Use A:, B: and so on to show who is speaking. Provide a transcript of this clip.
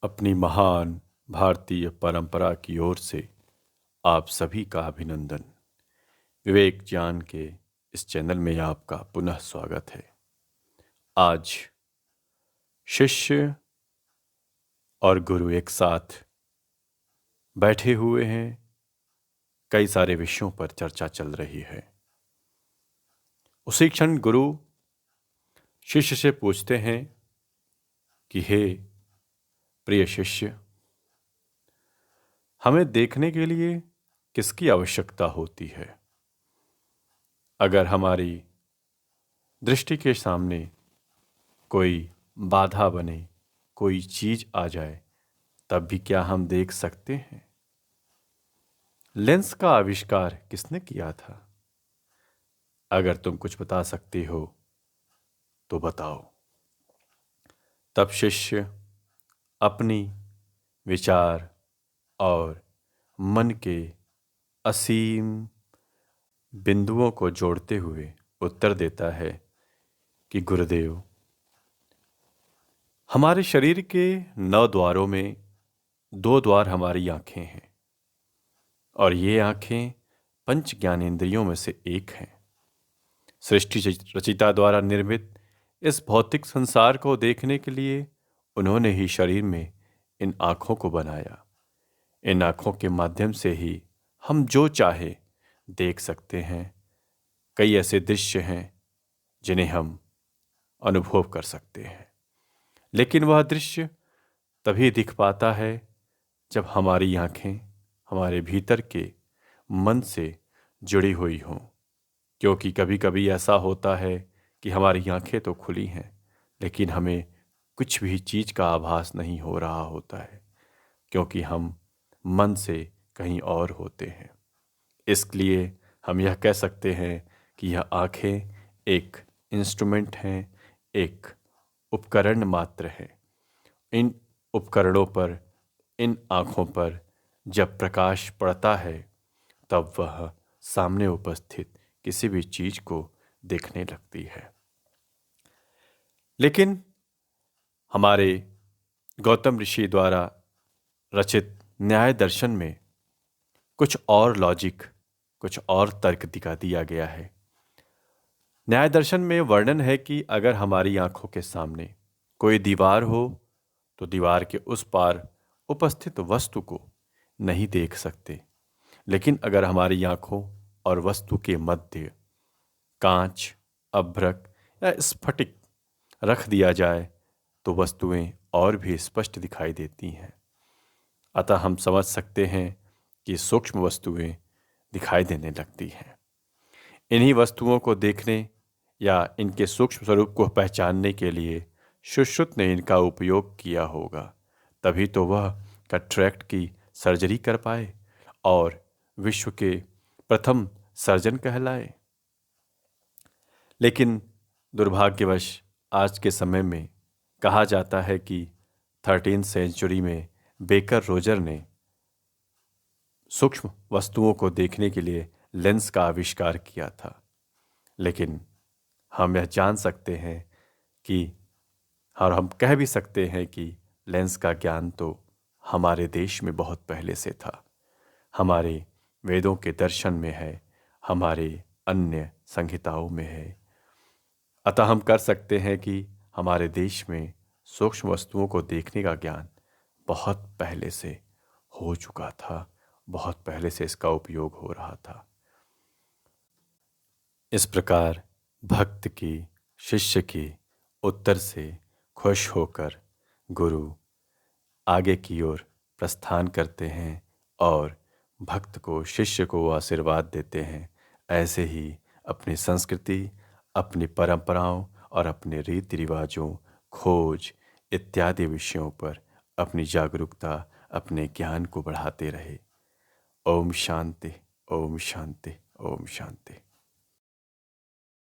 A: अपनी महान भारतीय परंपरा की ओर से आप सभी का अभिनंदन। विवेक ज्ञान के इस चैनल में आपका पुनः स्वागत है। आज शिष्य और गुरु एक साथ बैठे हुए हैं। कई सारे विषयों पर चर्चा चल रही है। उसी क्षण गुरु शिष्य से पूछते हैं कि हे प्रिय शिष्य, हमें देखने के लिए किसकी आवश्यकता होती है? अगर हमारी दृष्टि के सामने कोई बाधा बने, कोई चीज आ जाए, तब भी क्या हम देख सकते हैं? लेंस का आविष्कार किसने किया था? अगर तुम कुछ बता सकते हो तो बताओ। तब शिष्य अपनी विचार और मन के असीम बिंदुओं को जोड़ते हुए उत्तर देता है कि गुरुदेव, हमारे शरीर के 9 द्वारों में 2 द्वार हमारी आंखें हैं और ये आंखें पंच ज्ञानेंद्रियों में से एक हैं। सृष्टि रचिता द्वारा निर्मित इस भौतिक संसार को देखने के लिए उन्होंने ही शरीर में इन आंखों को बनाया। इन आंखों के माध्यम से ही हम जो चाहे देख सकते हैं। कई ऐसे दृश्य हैं जिन्हें हम अनुभव कर सकते हैं, लेकिन वह दृश्य तभी दिख पाता है जब हमारी आंखें हमारे भीतर के मन से जुड़ी हुई हों। क्योंकि कभी कभी ऐसा होता है कि हमारी आंखें तो खुली हैं, लेकिन हमें कुछ भी चीज का आभास नहीं हो रहा होता है, क्योंकि हम मन से कहीं और होते हैं। इसलिए हम यह कह सकते हैं कि यह आंखें एक इंस्ट्रूमेंट हैं, एक उपकरण मात्र है। इन उपकरणों पर, इन आँखों पर जब प्रकाश पड़ता है, तब वह सामने उपस्थित किसी भी चीज को देखने लगती है। लेकिन हमारे गौतम ऋषि द्वारा रचित न्याय दर्शन में कुछ और लॉजिक, कुछ और तर्क दिखा दिया गया है। न्याय दर्शन में वर्णन है कि अगर हमारी आंखों के सामने कोई दीवार हो तो दीवार के उस पार उपस्थित वस्तु को नहीं देख सकते, लेकिन अगर हमारी आंखों और वस्तु के मध्य कांच, अभ्रक या स्फटिक रख दिया जाए तो वस्तुएं और भी स्पष्ट दिखाई देती हैं। अतः हम समझ सकते हैं कि सूक्ष्म वस्तुएं दिखाई देने लगती हैं। इन्हीं वस्तुओं को देखने या इनके सूक्ष्म स्वरूप को पहचानने के लिए सुश्रुत ने इनका उपयोग किया होगा। तभी तो वह कैटरेक्ट की सर्जरी कर पाए और विश्व के प्रथम सर्जन कहलाए। लेकिन दुर्भाग्यवश आज के समय में कहा जाता है कि 13वीं सेंचुरी में बेकर रोजर ने सूक्ष्म वस्तुओं को देखने के लिए लेंस का आविष्कार किया था। लेकिन हम यह जान सकते हैं कि, और हम कह भी सकते हैं कि लेंस का ज्ञान तो हमारे देश में बहुत पहले से था। हमारे वेदों के दर्शन में है, हमारे अन्य संहिताओं में है। अतः हम कर सकते हैं कि हमारे देश में सूक्ष्म वस्तुओं को देखने का ज्ञान बहुत पहले से हो चुका था, बहुत पहले से इसका उपयोग हो रहा था। इस प्रकार भक्त की, शिष्य की उत्तर से खुश होकर गुरु आगे की ओर प्रस्थान करते हैं और भक्त को, शिष्य को आशीर्वाद देते हैं। ऐसे ही अपनी संस्कृति, अपनी परंपराओं और अपने रीति रिवाजों, खोज इत्यादि विषयों पर अपनी जागरूकता, अपने ज्ञान को बढ़ाते रहे। ओम शांति, ओम शांति, ओम शांति।